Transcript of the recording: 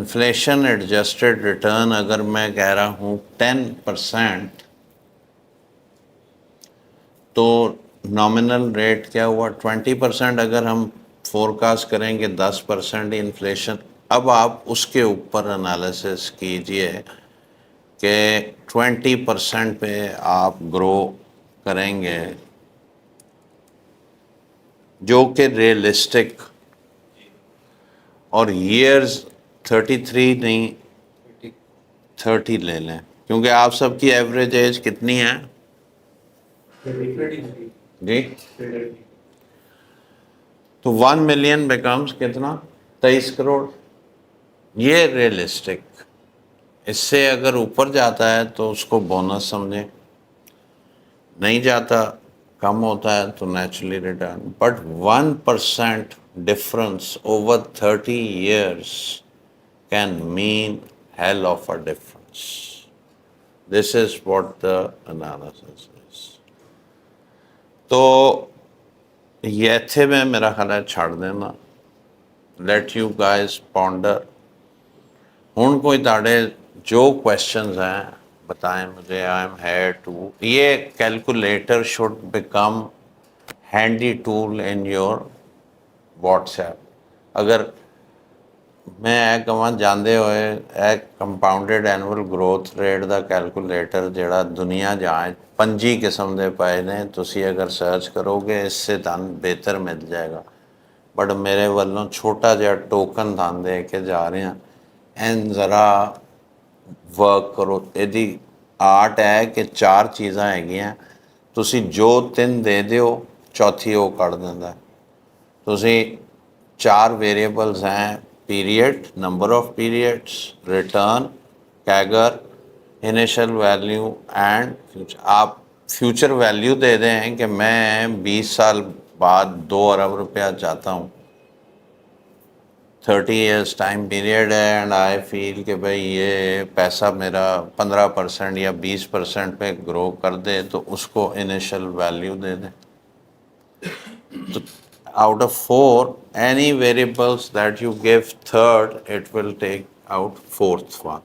Inflation adjusted return अगर मैं कह रहा हूँ 10%, तो नॉमिनल रेट क्या हुआ 20%। अगर हम फोरकास्ट करेंगे 10% इन्फ्लेशन, अब आप उसके ऊपर एनालिसिस कीजिए कि 20% पे आप ग्रो करेंगे, जो कि रियलिस्टिक, और ईयर्स 33 नहीं 30 ले लें, क्योंकि आप सबकी एवरेज एज कितनी है जी? तो 1 मिलियन बिकम्स कितना, 23 करोड़। ये रियलिस्टिक। इससे अगर ऊपर जाता है तो उसको बोनस समझें, नहीं जाता, कम होता है तो naturally return. But 1% difference over 30 years can mean hell of a difference. This is what the analysis is. तो ये थे में मेरा ख्याल है छाड़ देना, लेट यू गाइस पॉन्डर। हुण कोई ताड़े जो क्वेश्चंस हैं बताएं मुझे, आई एम हेयर टू। ये calculator should become handy tool in your WhatsApp. अगर मैं कमां जाते हुए कंपाउंडेड एनुअल ग्रोथ रेट का कैलकुलेटर जोड़ा दुनिया जहाँ 5 किस्म के पाए ने, तुसी अगर सर्च करोगे इससे तुहानू बेहतर मिल जाएगा। बट मेरे वालों छोटा जिहा टोकन थान दे के जा रहे हैं, एन ज़रा वर्क करो। यदि आर्ट है कि 4 चीज़ां हैगियां, तुसी जो 3 दे दिओ चौथी वो कढ़ दिंदा। तुसी 4 वेरिएबल्स हैं, period, number of periods, return, CAGR, initial value and future. आप फ्यूचर वैल्यू दे दें कि मैं 20 साल बाद 2 अरब रुपया चाहता हूँ, 30 years टाइम पीरियड है, एंड आई फील कि भाई ये पैसा मेरा 15% या 20% पे ग्रो कर दे, तो उसको इनिशियल वैल्यू दे दें। तो out of 4, any variables that you give third, it will take out fourth one.